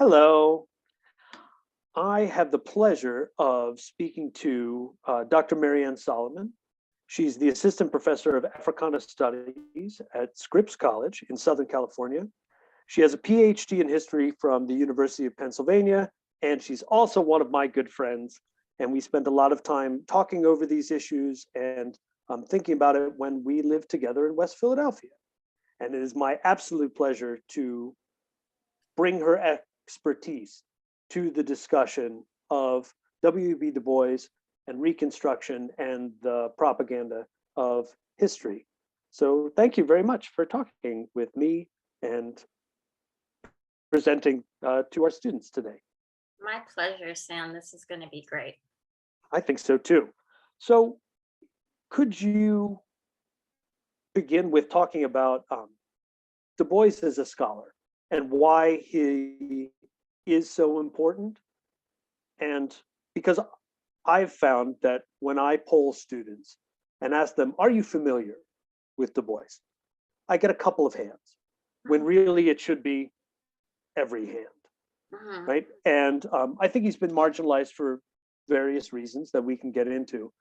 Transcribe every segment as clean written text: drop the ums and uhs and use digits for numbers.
Hello. I have the pleasure of speaking to Dr. Marianne Soliman. She's the assistant professor of Africana Studies at Scripps College in Southern California. She has a PhD in history from the University of Pennsylvania, and she's also one of my good friends. And we spent a lot of time talking over these issues and thinking about it when we lived together in West Philadelphia. And it is my absolute pleasure to bring her expertise to the discussion of W.E.B. Du Bois and Reconstruction and the propaganda of history. So thank you very much for talking with me and presenting to our students today. My pleasure, Sam. This is going to be great. I think so too. So could you begin with talking about Du Bois as a scholar and why he is so important? And because I've found that when I poll students and ask them, are you familiar with Du Bois? I get a couple of hands, when really it should be every hand, right? And I think he's been marginalized for various reasons that we can get into.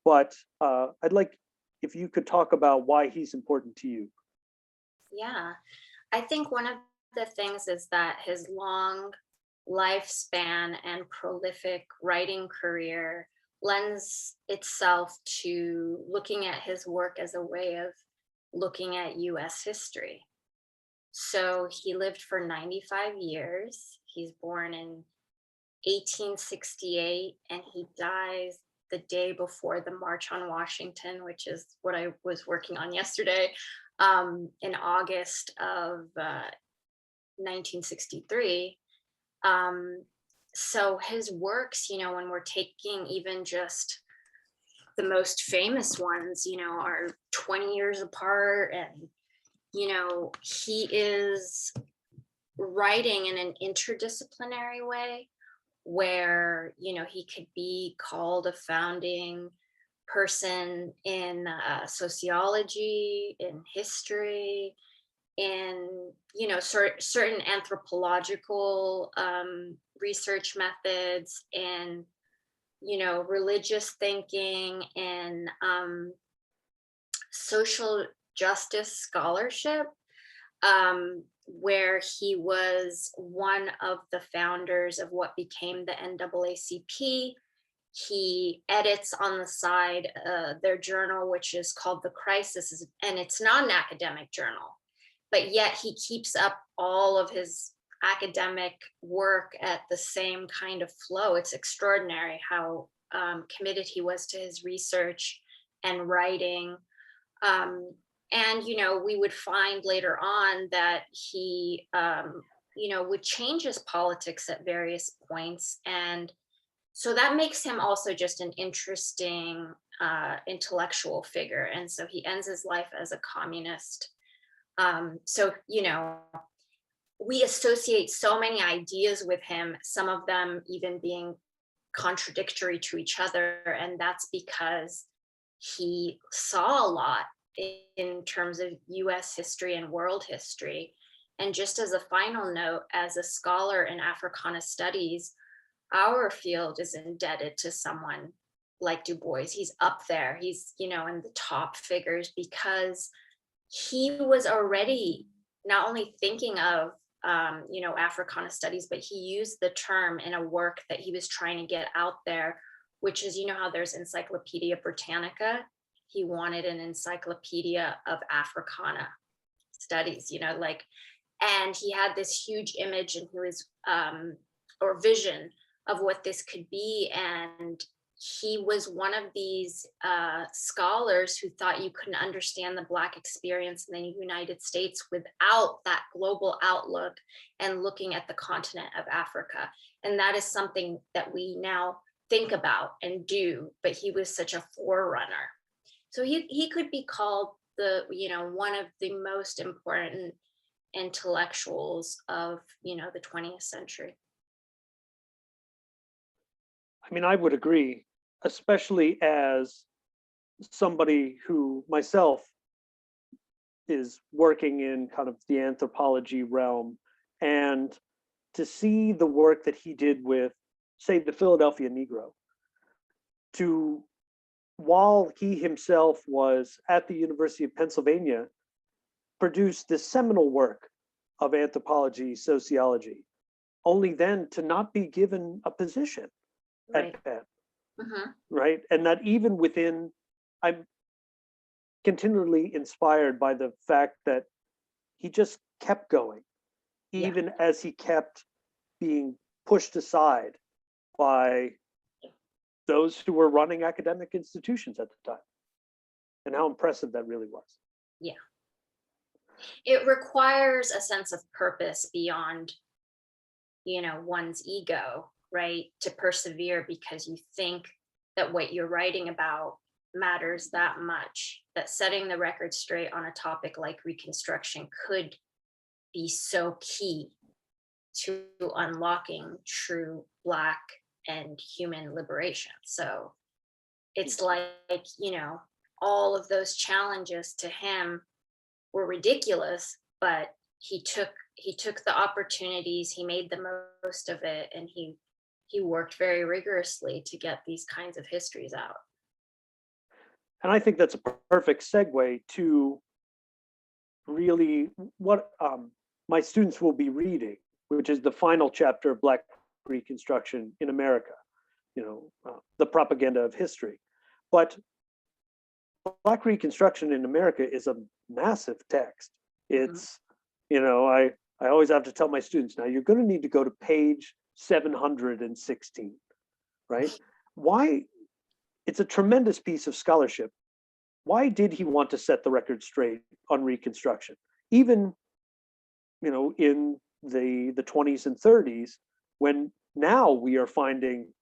But I'd like if you could talk about why he's important to you. Yeah, I think one of the things is that his long lifespan and prolific writing career lends itself to looking at his work as a way of looking at US history. So he lived for 95 years. He's born in 1868 and he dies the day before the March on Washington, which is what I was working on yesterday, in August of 1963. So his works, when we're taking even just the most famous ones, are 20 years apart. And, he is writing in an interdisciplinary way where, he could be called a founding person in sociology, in history, in certain anthropological research methods, and religious thinking, and social justice scholarship, where he was one of the founders of what became the NAACP. He edits on the side their journal, which is called The Crisis, and it's not an academic journal, but yet he keeps up all of his academic work at the same kind of flow. It's extraordinary how committed he was to his research and writing. And, we would find later on that he, would change his politics at various points. And so that makes him also just an interesting intellectual figure. And so he ends his life as a communist. So, we associate so many ideas with him, some of them even being contradictory to each other. And that's because he saw a lot in terms of US history and world history. And just as a final note, as a scholar in Africana studies, our field is indebted to someone like Du Bois. He's up there. He's, in the top figures because he was already not only thinking of, Africana studies, but he used the term in a work that he was trying to get out there, which is, how there's Encyclopedia Britannica. He wanted an encyclopedia of Africana studies, and he had this huge image and he was, or vision of what this could be. And he was one of these scholars who thought you couldn't understand the Black experience in the United States without that global outlook and looking at the continent of Africa. And that is something that we now think about and do, but he was such a forerunner. So he could be called one of the most important intellectuals of, the 20th century. I mean, I would agree, especially as somebody who myself is working in kind of the anthropology realm. And to see the work that he did with, say, the Philadelphia Negro, to, while he himself was at the University of Pennsylvania, produced this seminal work of anthropology, sociology, only then to not be given a position Right. at Penn, Mhm. right? And that even within, I'm continually inspired by the fact that he just kept going, Yeah. even as he kept being pushed aside by those who were running academic institutions at the time, and how impressive that really was. Yeah. It requires a sense of purpose beyond, one's ego, right? To persevere because you think that what you're writing about matters that much, that setting the record straight on a topic like Reconstruction could be so key to unlocking true Black and human liberation. So it's like, all of those challenges to him were ridiculous, but he took the opportunities, he made the most of it, and he worked very rigorously to get these kinds of histories out. And I think that's a perfect segue to really what my students will be reading, which is the final chapter of Black Reconstruction in America, the propaganda of history. But Black Reconstruction in America is a massive text. Mhm. It's, I always have to tell my students, now you're going to need to go to page 716, right? Why? It's a tremendous piece of scholarship. Why did he want to set the record straight on Reconstruction? Even, in the 20s and 30s, when now we are finding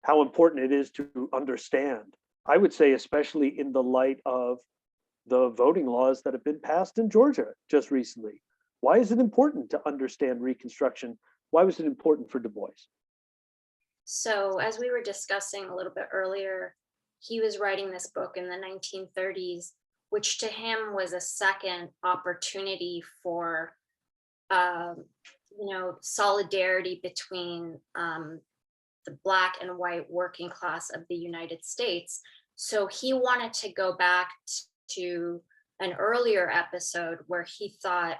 how important it is to understand. I would say, especially in the light of the voting laws that have been passed in Georgia just recently. Why is it important to understand Reconstruction? Why was it important for Du Bois? So, as we were discussing a little bit earlier, he was writing this book in the 1930s, which to him was a second opportunity for, um, solidarity between the Black and white working class of the United States. So he wanted to go back to an earlier episode where he thought,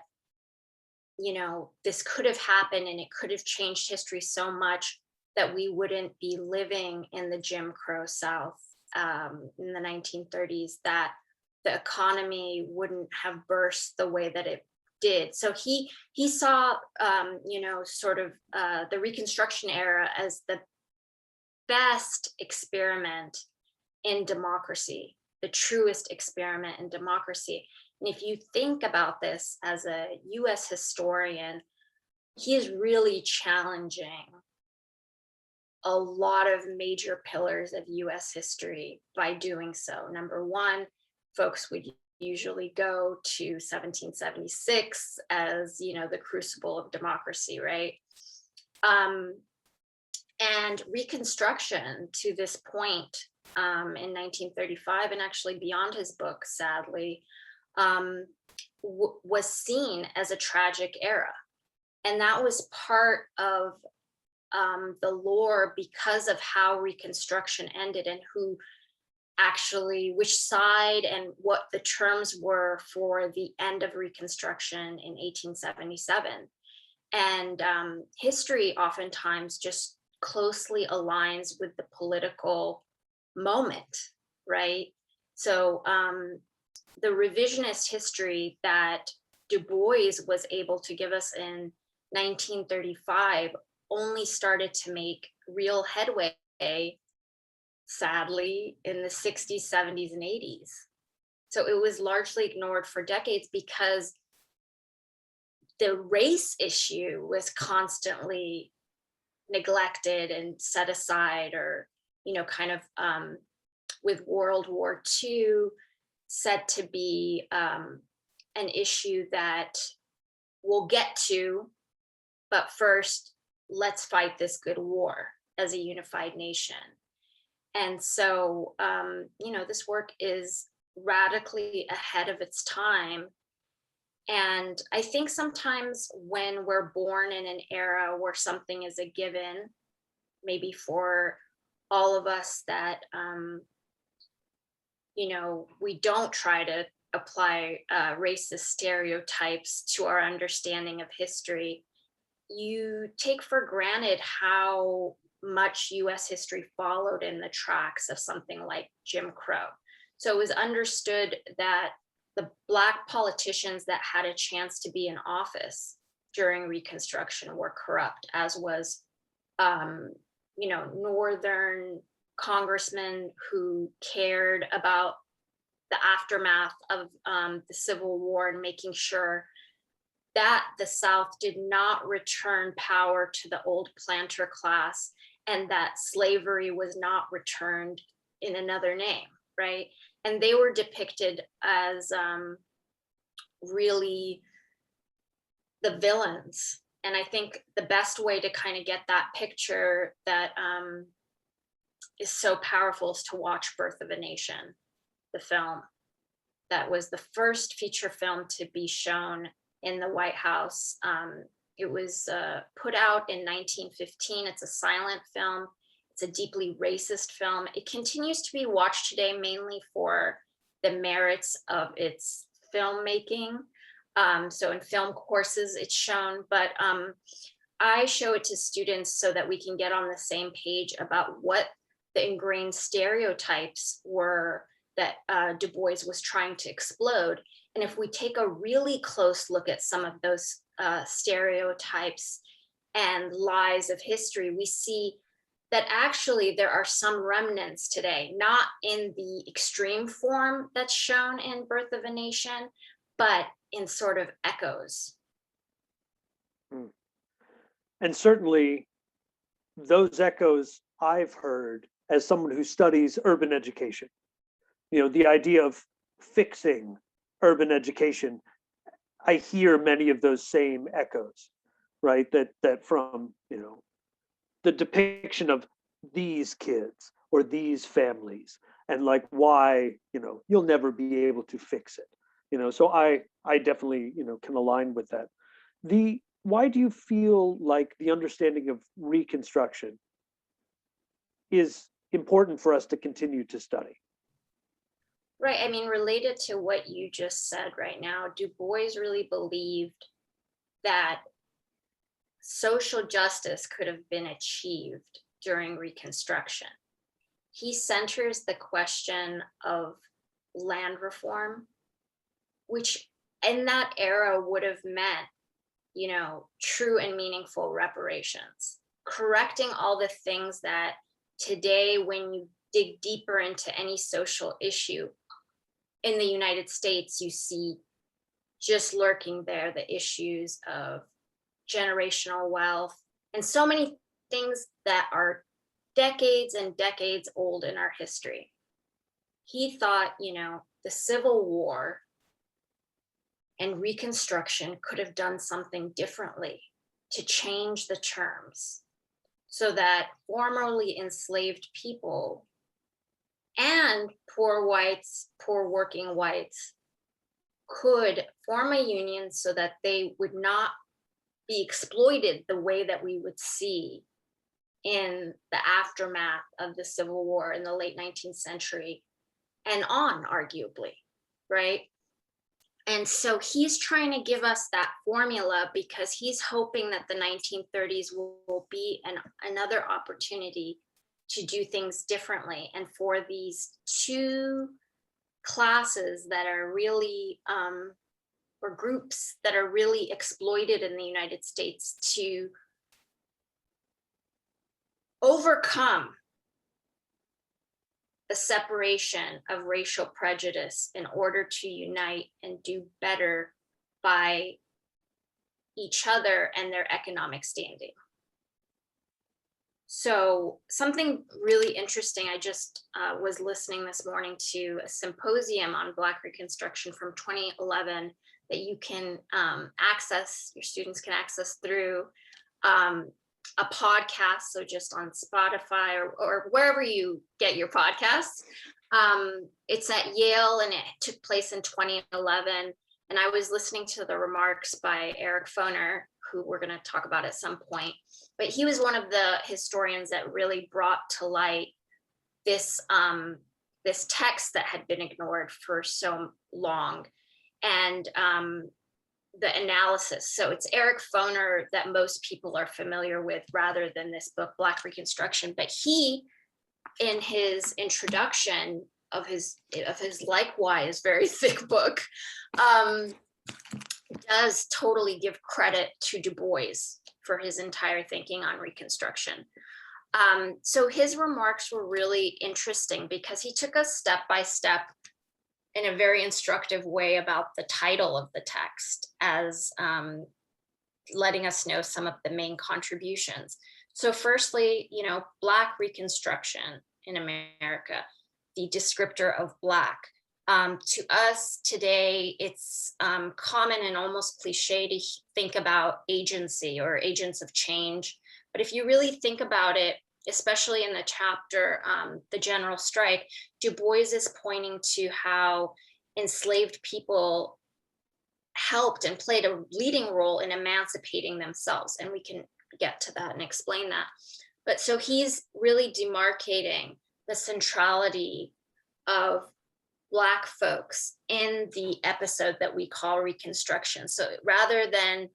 this could have happened and it could have changed history so much that we wouldn't be living in the Jim Crow South in the 1930s, that the economy wouldn't have burst the way that it did. So he saw, sort of the Reconstruction era as the best experiment in democracy, the truest experiment in democracy. And if you think about this as a US historian, he is really challenging a lot of major pillars of US history by doing so. Number one, folks would usually go to 1776 as, the crucible of democracy, right? And Reconstruction to this point, in 1935, and actually beyond his book, sadly, was seen as a tragic era. And that was part of the lore because of how Reconstruction ended and who actually, which side and what the terms were for the end of Reconstruction in 1877. And history oftentimes just closely aligns with the political moment, right? So the revisionist history that Du Bois was able to give us in 1935 only started to make real headway, sadly, in the 60s, 70s, and 80s. So it was largely ignored for decades because the race issue was constantly neglected and set aside, or kind of with World War II said to be an issue that we'll get to, but first let's fight this good war as a unified nation. And so this work is radically ahead of its time, And I think sometimes when we're born in an era where something is a given, maybe for all of us that, we don't try to apply racist stereotypes to our understanding of history, you take for granted how much US history followed in the tracks of something like Jim Crow. So it was understood that the Black politicians that had a chance to be in office during Reconstruction were corrupt, as was, Northern congressmen who cared about the aftermath of the Civil War and making sure that the South did not return power to the old planter class and that slavery was not returned in another name, right? And they were depicted as really the villains. And I think the best way to kind of get that picture that is so powerful is to watch Birth of a Nation, the film. That was the first feature film to be shown in the White House. It was put out in 1915. It's a silent film. It's a deeply racist film. It continues to be watched today mainly for the merits of its filmmaking. So in film courses, it's shown, but I show it to students so that we can get on the same page about what the ingrained stereotypes were that Du Bois was trying to explode. And if we take a really close look at some of those stereotypes and lies of history, we see that actually there are some remnants today, not in the extreme form that's shown in Birth of a Nation, but in sort of echoes. And certainly those echoes I've heard as someone who studies urban education. The idea of fixing urban education, I hear many of those same echoes, right? That from, the depiction of these kids or these families and like why, you'll never be able to fix it. So I definitely, can align with that. Why do you feel like the understanding of Reconstruction is important for us to continue to study? Right. I mean, related to what you just said right now, Du Bois really believed that social justice could have been achieved during Reconstruction. He centers the question of land reform, which in that era would have meant, true and meaningful reparations, correcting all the things that today, when you dig deeper into any social issue in the United States, you see just lurking there the issues of generational wealth and so many things that are decades and decades old in our history. He thought, the Civil War and Reconstruction could have done something differently to change the terms so that formerly enslaved people and poor whites, poor working whites could form a union so that they would not be exploited the way that we would see in the aftermath of the Civil War in the late 19th century and on, arguably, right? And so he's trying to give us that formula because he's hoping that the 1930s will be another opportunity to do things differently. And for these two classes that are really, or groups that are really exploited in the United States to overcome the separation of racial prejudice in order to unite and do better by each other and their economic standing. So something really interesting, I just was listening this morning to a symposium on Black Reconstruction from 2011 that you can access, your students can access through a podcast, so just on Spotify or wherever you get your podcasts. It's at Yale and it took place in 2011. And I was listening to the remarks by Eric Foner, who we're going to talk about at some point. But he was one of the historians that really brought to light this this text that had been ignored for so long, and the analysis. So it's Eric Foner that most people are familiar with, rather than this book, Black Reconstruction. But he, in his introduction of his likewise very thick book, does totally give credit to Du Bois for his entire thinking on Reconstruction. So his remarks were really interesting because he took us step by step in a very instructive way about the title of the text, as letting us know some of the main contributions. So firstly, Black Reconstruction in America, the descriptor of Black. To us today, it's common and almost cliche to think about agency or agents of change. But if you really think about it, especially in the chapter, The General Strike, Du Bois is pointing to how enslaved people helped and played a leading role in emancipating themselves. And we can get to that and explain that. But so he's really demarcating the centrality of Black folks in the episode that we call Reconstruction. So rather than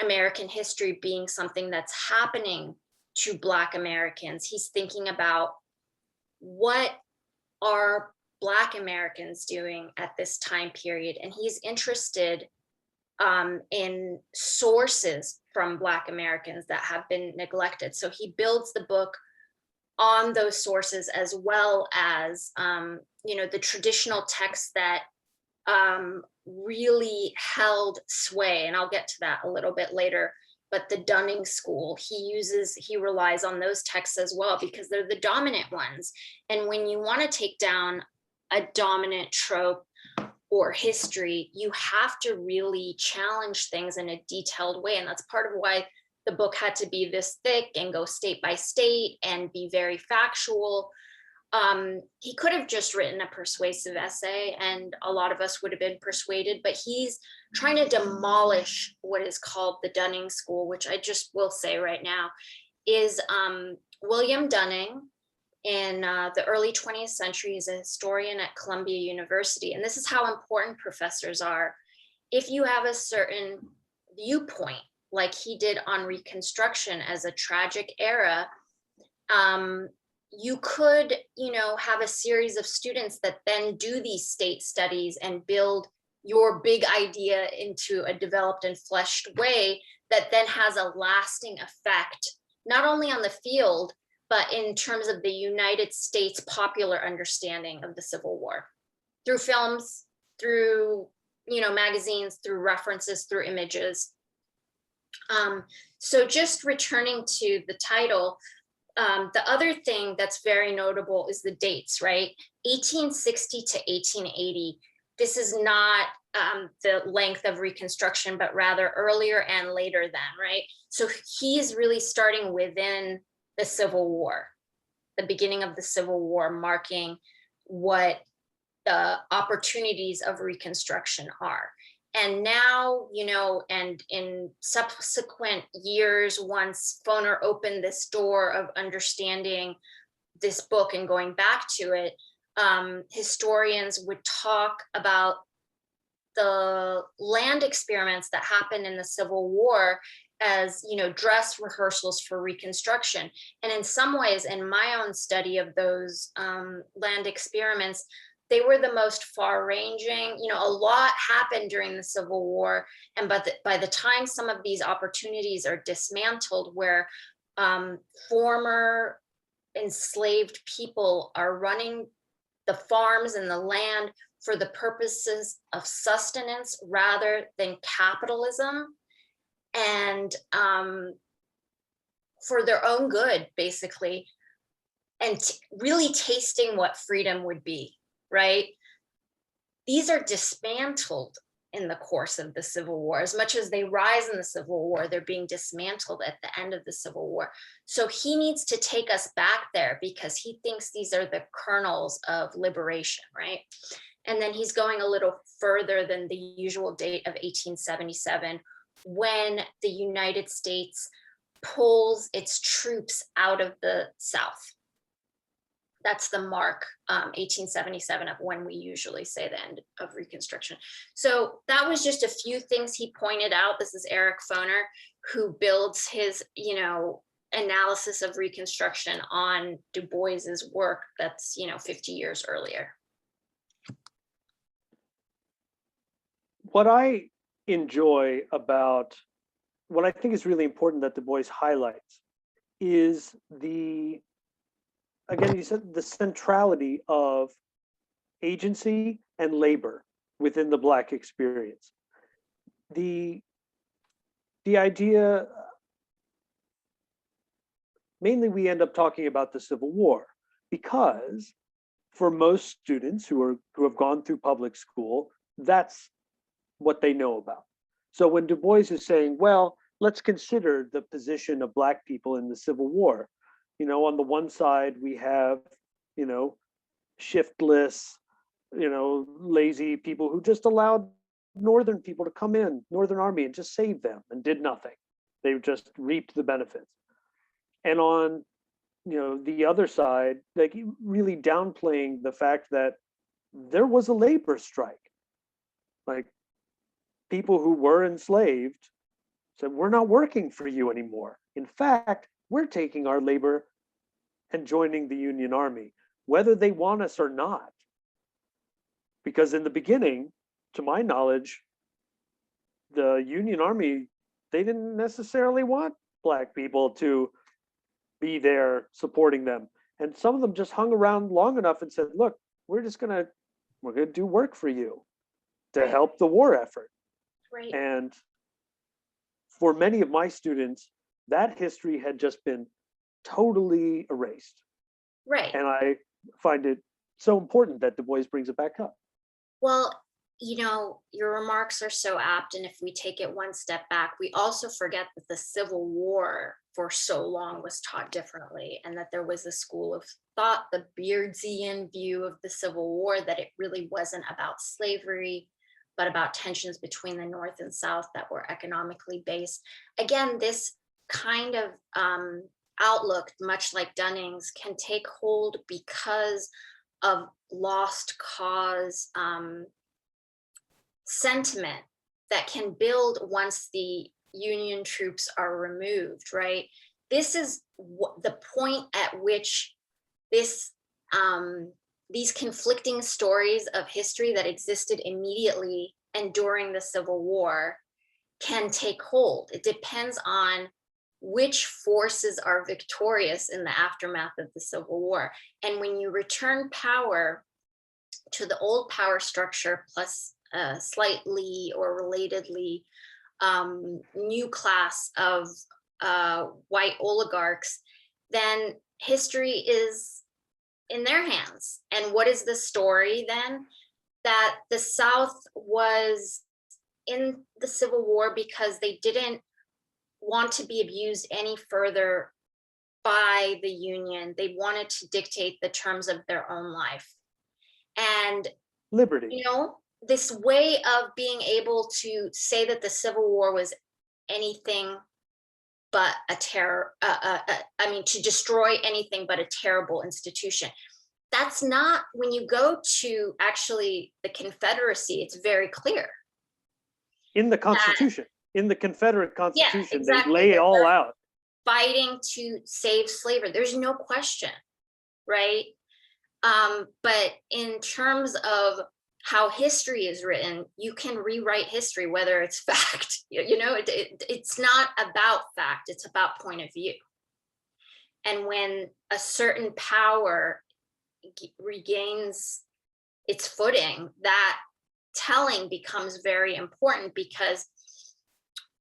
American history being something that's happening to Black Americans, he's thinking about what are Black Americans doing at this time period. And he's interested in sources from Black Americans that have been neglected. So he builds the book on those sources, as well as the traditional texts that really held sway. And I'll get to that a little bit later. But the Dunning School, he relies on those texts as well, because they're the dominant ones. And when you want to take down a dominant trope or history, you have to really challenge things in a detailed way. And that's part of why the book had to be this thick and go state by state and be very factual. He could have just written a persuasive essay and a lot of us would have been persuaded, but he's trying to demolish what is called the Dunning School, which I just will say right now is William Dunning. In the early 20th century, is a historian at Columbia University. And this is how important professors are. If you have a certain viewpoint, like he did on Reconstruction as a tragic era, you could, have a series of students that then do these state studies and build your big idea into a developed and fleshed way that then has a lasting effect, not only on the field, but in terms of the United States popular understanding of the Civil War, through films, through magazines, through references, through images. So just returning to the title, the other thing that's very notable is the dates, right? 1860 to 1880. This is not the length of Reconstruction, but rather earlier and later than, right? So he's really starting within the Civil War, the beginning of the Civil War, marking what the opportunities of Reconstruction are. And now, and in subsequent years, once Foner opened this door of understanding this book and going back to it, historians would talk about the land experiments that happened in the Civil War as dress rehearsals for Reconstruction. And in some ways, in my own study of those land experiments, they were the most far-ranging. A lot happened during the Civil War, and by the time some of these opportunities are dismantled, where former enslaved people are running the farms and the land for the purposes of sustenance rather than capitalism, and for their own good, basically, and really tasting what freedom would be, right? These are dismantled in the course of the Civil War. As much as they rise in the Civil War, they're being dismantled at the end of the Civil War. So he needs to take us back there because he thinks these are the kernels of liberation, right? And then he's going a little further than the usual date of 1877, when the United States pulls its troops out of the South. That's the mark, 1877, of when we usually say the end of Reconstruction. So that was just a few things he pointed out. This is Eric Foner, who builds his, analysis of Reconstruction on Du Bois's work that's, 50 years earlier. What I enjoy about, what I think is really important that Du Bois highlights is again, you said the centrality of agency and labor within the Black experience. The idea, mainly we end up talking about the Civil War, because for most students who have gone through public school, that's what they know about. So when Du Bois is saying, well, let's consider the position of Black people in the Civil War. On the one side, we have, shiftless, lazy people who just allowed Northern people to come in, Northern Army, and just save them and did nothing. They just reaped the benefits. And on, the other side, like really downplaying the fact that there was a labor strike. Like, people who were enslaved said, we're not working for you anymore. In fact, we're taking our labor and joining the Union Army, whether they want us or not. Because in the beginning, to my knowledge, the Union Army, they didn't necessarily want Black people to be there supporting them. And some of them just hung around long enough and said, look, we're gonna do work for you to help the war effort. Right. And for many of my students, that history had just been totally erased. Right. And I find it so important that Du Bois brings it back up. Well, your remarks are so apt. And if we take it one step back, we also forget that the Civil War for so long was taught differently, and that there was a school of thought, the Beardsian view of the Civil War, that it really wasn't about slavery, but about tensions between the North and South that were economically based. Again, this kind of outlook, much like Dunning's, can take hold because of lost cause sentiment that can build once the Union troops are removed, right? This is the point at which these conflicting stories of history that existed immediately and during the Civil War can take hold. It depends on which forces are victorious in the aftermath of the Civil War. And when you return power to the old power structure plus slightly or relatedly new class of white oligarchs, then history is in their hands. And what is the story then? That the South was in the Civil War because they didn't want to be abused any further by the Union. They wanted to dictate the terms of their own life. And liberty, this way of being able to say that the Civil War was anything but a terror, to destroy anything but a terrible institution. That's not, when you go to actually the Confederacy, it's very clear. In the Constitution, in the Confederate Constitution, yeah, exactly. They lay it all out. Fighting to save slavery, there's no question, right? But in terms of how history is written, you can rewrite history, whether it's fact. It's not about fact, it's about point of view. And when a certain power regains its footing, that telling becomes very important because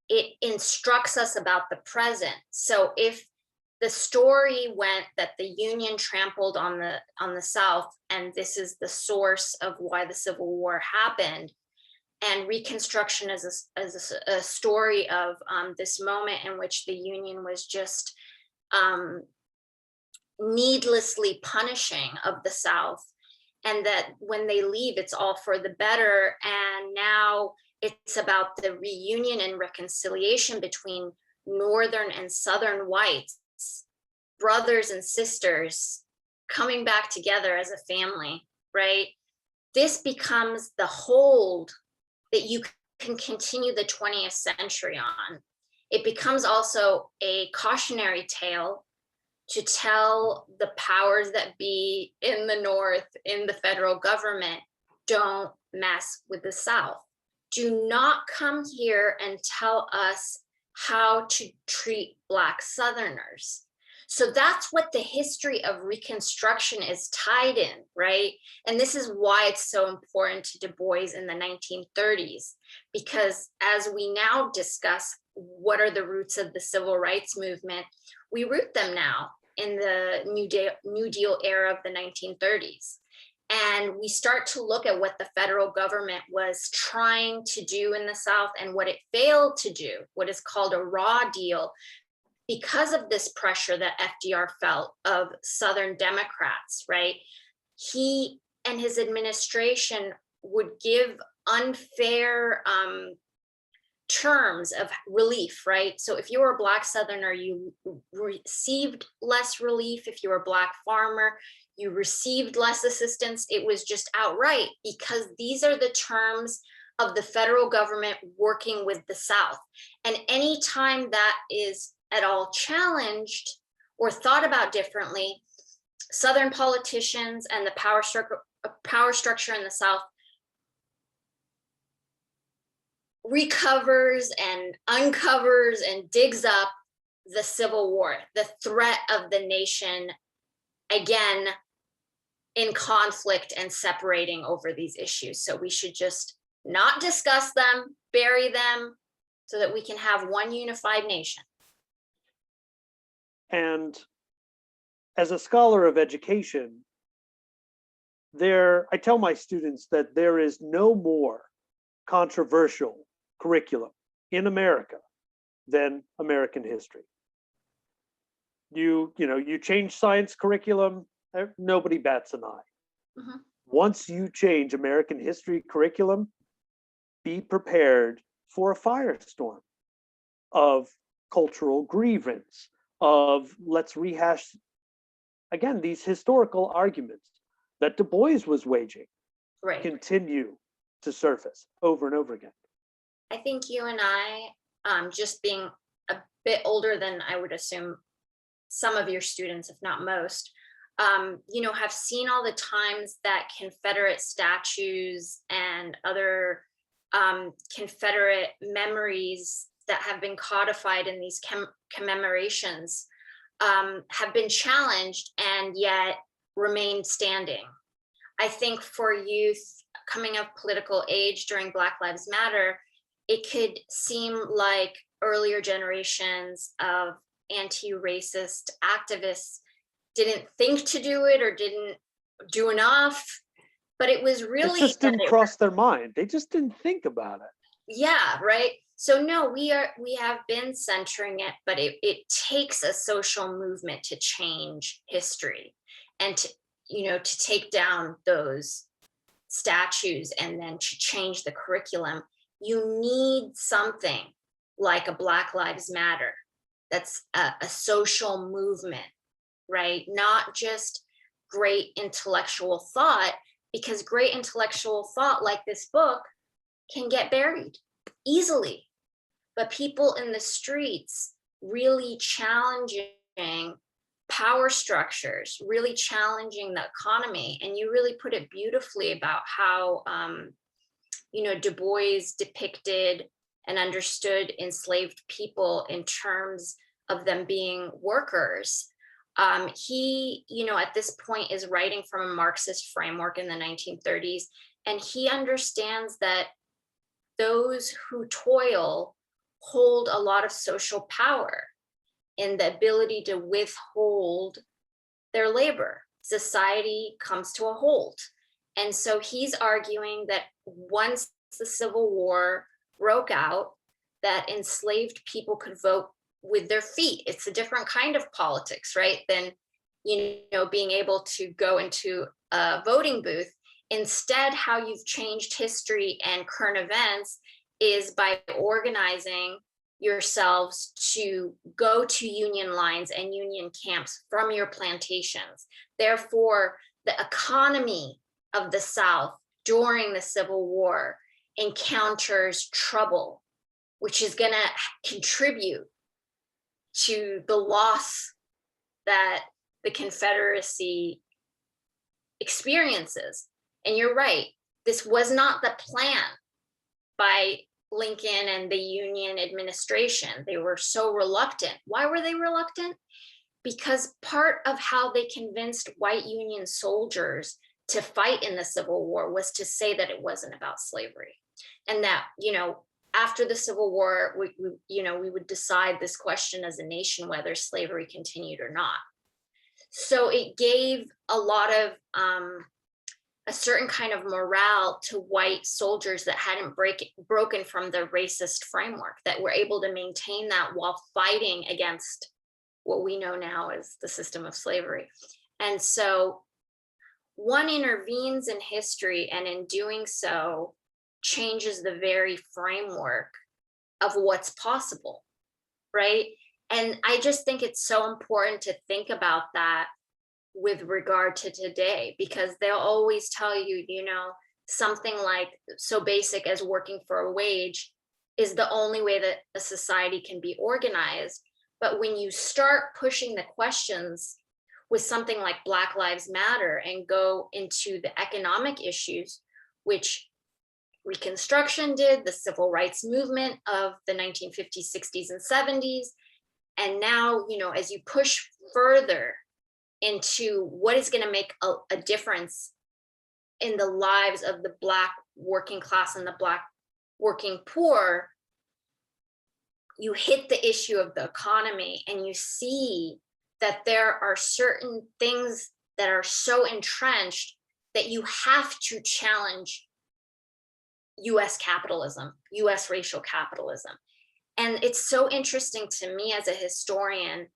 it instructs us about the present. So if the story went that the Union trampled on the South, and this is the source of why the Civil War happened, and Reconstruction is a story of this moment in which the Union was just needlessly punishing of the South, and that when they leave, it's all for the better. And now it's about the reunion and reconciliation between Northern and Southern whites, brothers and sisters, coming back together as a family, right? This becomes the hold that you can continue the 20th century on. It becomes also a cautionary tale to tell the powers that be in the North, in the federal government, don't mess with the South. Do not come here and tell us how to treat Black Southerners. So that's what the history of Reconstruction is tied in, right? And this is why it's so important to Du Bois in the 1930s, because as we now discuss what are the roots of the civil rights movement, we root them now in the New Deal era of the 1930s. And we start to look at what the federal government was trying to do in the South and what it failed to do, what is called a raw deal, because of this pressure that FDR felt of Southern Democrats, right? He and his administration would give unfair terms of relief, right? So if you were a Black Southerner, you received less relief. If you were a Black farmer, you received less assistance. It was just outright, because these are the terms of the federal government working with the South. And anytime that is at all challenged or thought about differently, Southern politicians and the power structure in the South recovers and uncovers and digs up the Civil War, the threat of the nation, again, in conflict and separating over these issues. So we should just not discuss them, bury them, so that we can have one unified nation. And as a scholar of education, I tell my students that there is no more controversial curriculum in America than American history. You change science curriculum, nobody bats an eye. Mhm. Once you change American history curriculum, be prepared for a firestorm of cultural grievance, of let's rehash again these historical arguments that Du Bois was waging, Right. continue to surface over and over again. I think you and I, just being a bit older than I would assume some of your students, if not most, have seen all the times that Confederate statues and other Confederate memories that have been codified in these commemorations have been challenged and yet remained standing. I think for youth coming of political age during Black Lives Matter, it could seem like earlier generations of anti-racist activists didn't think to do it or didn't do enough, but it was really— It just didn't cross their mind. They just didn't think about it. Yeah, right. So no, we have been centering it, but it takes a social movement to change history and to take down those statues and then to change the curriculum. You need something like a Black Lives Matter that's a social movement, right? Not just great intellectual thought, because great intellectual thought like this book can get buried easily. But people in the streets really challenging power structures, really challenging the economy. And you really put it beautifully about how, Du Bois depicted and understood enslaved people in terms of them being workers. He, at this point is writing from a Marxist framework in the 1930s, and he understands that those who toil hold a lot of social power in the ability to withhold their labor. Society comes to a halt. And so he's arguing that once the Civil War broke out, that enslaved people could vote with their feet. It's a different kind of politics, right? Than, being able to go into voting booth. Instead, how you've changed history and current events is by organizing yourselves to go to Union lines and Union camps from your plantations. Therefore, the economy of the South during the Civil War encounters trouble, which is going to contribute to the loss that the Confederacy experiences. And you're right, this was not the plan by Lincoln and the Union administration. They were so reluctant. Why were they reluctant? Because part of how they convinced white Union soldiers to fight in the Civil War was to say that it wasn't about slavery. And that, after the Civil War, we would decide this question as a nation, whether slavery continued or not. So it gave a lot of a certain kind of morale to white soldiers that hadn't broken from the racist framework, that were able to maintain that while fighting against what we know now as the system of slavery. And so one intervenes in history, and in doing so changes the very framework of what's possible, right? And I just think it's so important to think about that with regard to today, because they'll always tell you, something like so basic as working for a wage is the only way that a society can be organized. But when you start pushing the questions with something like Black Lives Matter and go into the economic issues, which Reconstruction did, the civil rights movement of the 1950s, 60s, and 70s, and now, as you push further into what is going to make a difference in the lives of the Black working class and the Black working poor, you hit the issue of the economy, and you see that there are certain things that are so entrenched that you have to challenge US capitalism, US racial capitalism. And it's so interesting to me as a historian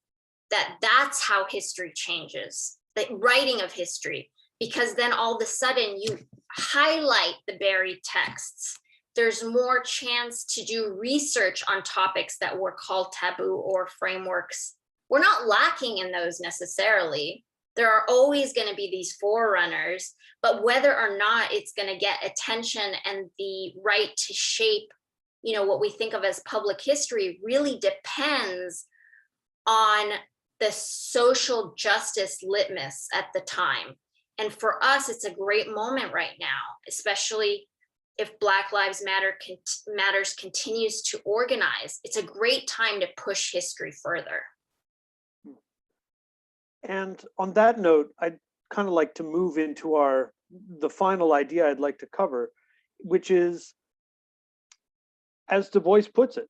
that that's how history changes, the writing of history, because then all of a sudden you highlight the buried texts. There's more chance to do research on topics that were called taboo or frameworks. We're not lacking in those necessarily. There are always going to be these forerunners, but whether or not it's going to get attention and the right to shape, what we think of as public history really depends on the social justice litmus at the time. And for us, it's a great moment right now, especially if Black Lives Matters continues to organize. It's a great time to push history further. And on that note, I'd kind of like to move into the final idea I'd like to cover, which is, as Du Bois puts it,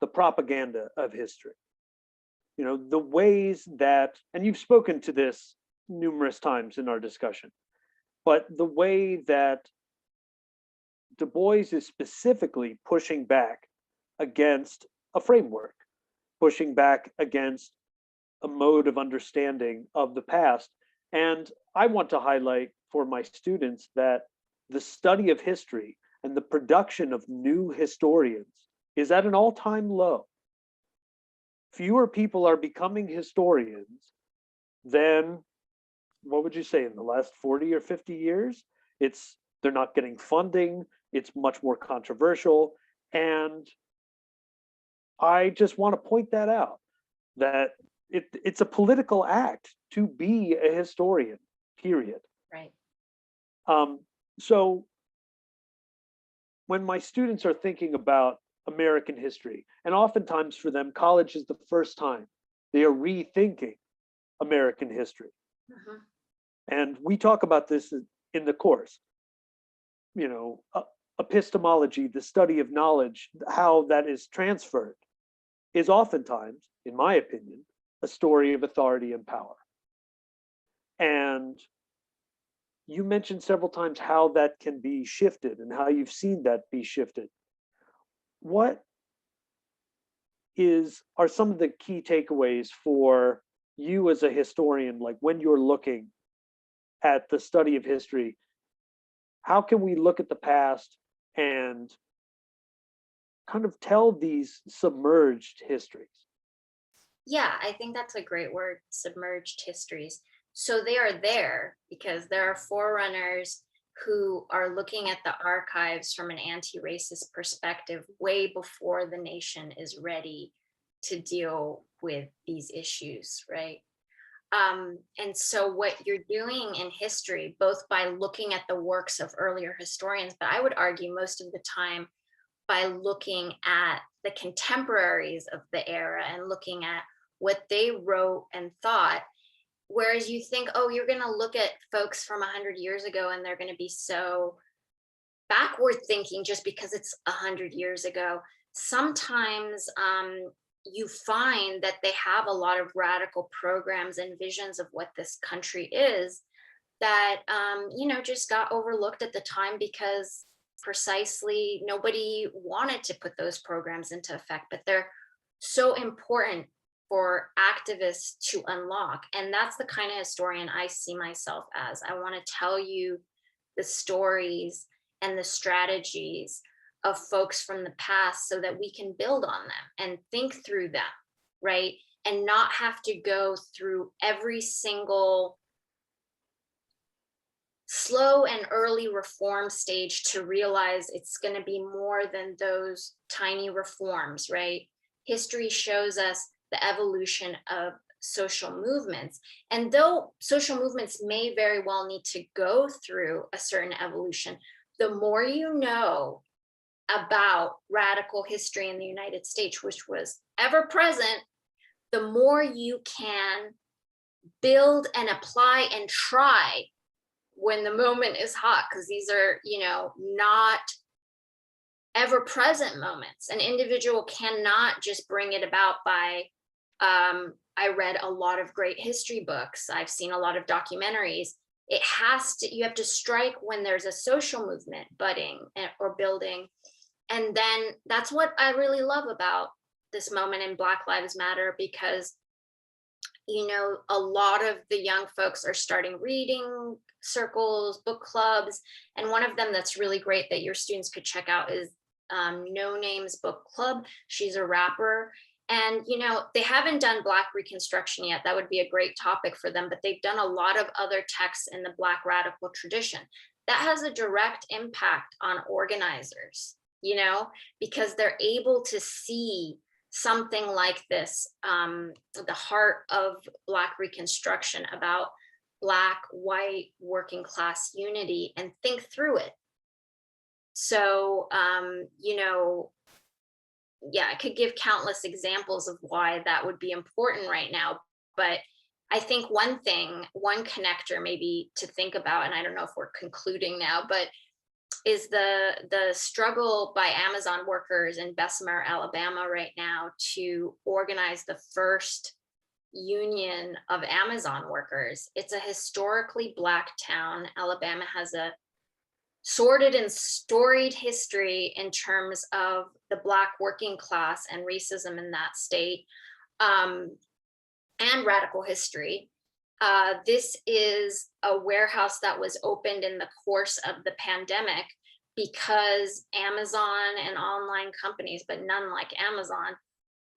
the propaganda of history. The ways that, and you've spoken to this numerous times in our discussion, but the way that Du Bois is specifically pushing back against a framework, pushing back against a mode of understanding of the past. And I want to highlight for my students that the study of history and the production of new historians is at an all-time low. Fewer people are becoming historians than, what would you say, in the last 40 or 50 years? They're not getting funding. It's much more controversial. And I just want to point that out, that it's a political act to be a historian, period. Right. So when my students are thinking about American history, and oftentimes for them, college is the first time they are rethinking American history. Uh-huh. And we talk about this in the course, epistemology, the study of knowledge, how that is transferred, is oftentimes, in my opinion, a story of authority and power. And you mentioned several times how that can be shifted and how you've seen that be shifted. What are some of the key takeaways for you as a historian, like when you're looking at the study of history, how can we look at the past and kind of tell these submerged histories? Yeah, I think that's a great word, submerged histories. So they are there because there are forerunners who are looking at the archives from an anti-racist perspective way before the nation is ready to deal with these issues, right? And so what you're doing in history, both by looking at the works of earlier historians, but I would argue most of the time by looking at the contemporaries of the era and looking at what they wrote and thought. Whereas you think, oh, you're going to look at folks from 100 years ago and they're going to be so backward thinking just because it's 100 years ago. Sometimes you find that they have a lot of radical programs and visions of what this country is that, just got overlooked at the time because precisely nobody wanted to put those programs into effect, but they're so important for activists to unlock. And that's the kind of historian I see myself as. I want to tell you the stories and the strategies of folks from the past so that we can build on them and think through them, right? And not have to go through every single slow and early reform stage to realize it's going to be more than those tiny reforms, right? History shows us the evolution of social movements. And though social movements may very well need to go through a certain evolution, the more you know about radical history in the United States, which was ever present, the more you can build and apply and try when the moment is hot, because these are, not ever present moments. An individual cannot just bring it about by, I read a lot of great history books. I've seen a lot of documentaries. You have to strike when there's a social movement budding or building. And then that's what I really love about this moment in Black Lives Matter, because, a lot of the young folks are starting reading circles, book clubs. And one of them that's really great that your students could check out is No Names Book Club. She's a rapper. And, they haven't done Black Reconstruction yet. That would be a great topic for them, but they've done a lot of other texts in the Black radical tradition. That has a direct impact on organizers, because they're able to see something like this, the heart of Black Reconstruction about Black, white, working class unity, and think through it. So, I could give countless examples of why that would be important right now. But I think one connector maybe to think about, and I don't know if we're concluding now, but is the struggle by Amazon workers in Bessemer, Alabama right now to organize the first union of Amazon workers. It's a historically Black town. Alabama has a sordid and storied history in terms of the Black working class and racism in that state, and radical history. This is a warehouse that was opened in the course of the pandemic because Amazon and online companies, but none like Amazon,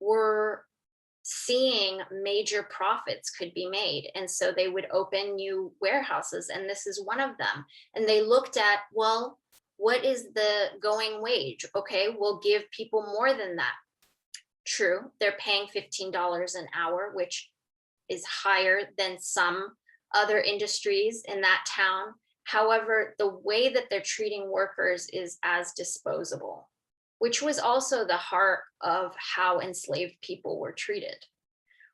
were seeing major profits could be made. And so they would open new warehouses, and this is one of them. And they looked at, well, what is the going wage? Okay, we'll give people more than that. True, they're paying $15 an hour, which is higher than some other industries in that town. However, the way that they're treating workers is as disposable, which was also the heart of how enslaved people were treated,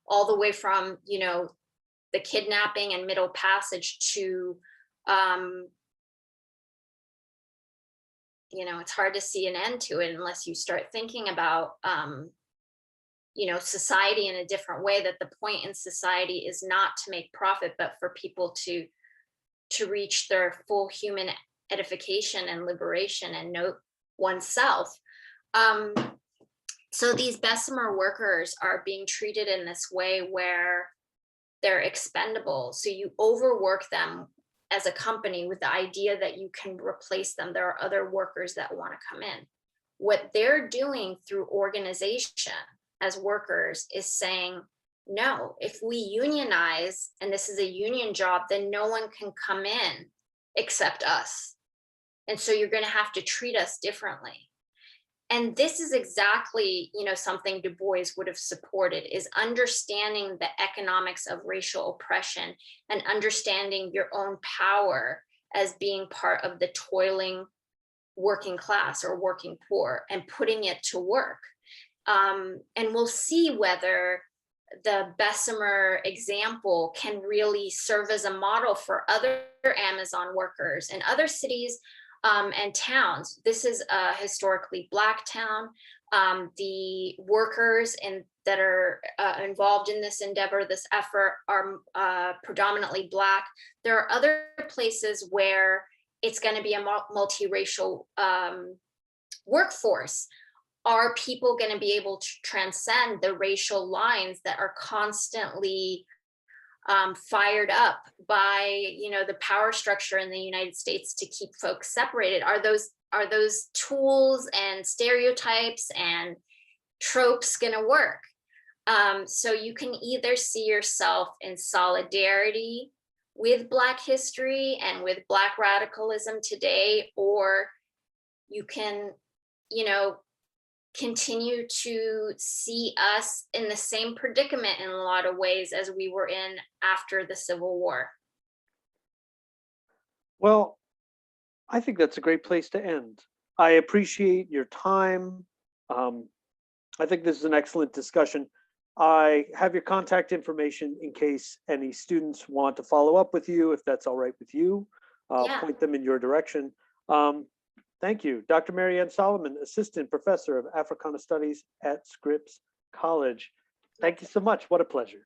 all the way from, the kidnapping and Middle Passage to, it's hard to see an end to it unless you start thinking about, society in a different way, that the point in society is not to make profit, but for people to reach their full human edification and liberation and know oneself. So these Bessemer workers are being treated in this way where they're expendable. So you overwork them as a company with the idea that you can replace them. There are other workers that want to come in. What they're doing through organization as workers is saying, no, if we unionize and this is a union job, then no one can come in except us. And so you're going to have to treat us differently. And this is exactly, something Du Bois would have supported, is understanding the economics of racial oppression and understanding your own power as being part of the toiling working class or working poor and putting it to work. And we'll see whether the Bessemer example can really serve as a model for other Amazon workers in other cities and towns. This is a historically Black town. The workers that are involved in this endeavor, this effort, are predominantly Black. There are other places where it's going to be a multiracial workforce. Are people going to be able to transcend the racial lines that are constantly fired up by the power structure in the United States to keep folks separated? Are those tools and stereotypes and tropes going to work? So you can either see yourself in solidarity with Black history and with Black radicalism today, or you can continue to see us in the same predicament in a lot of ways as we were in after the Civil War. Well, I think that's a great place to end. I appreciate your time. I think this is an excellent discussion. I have your contact information in case any students want to follow up with you, if that's all right with you. Yeah. Point them in your direction. Thank you. Dr. Marianne Soliman, Assistant Professor of Africana Studies at Scripps College. Thank you so much. What a pleasure.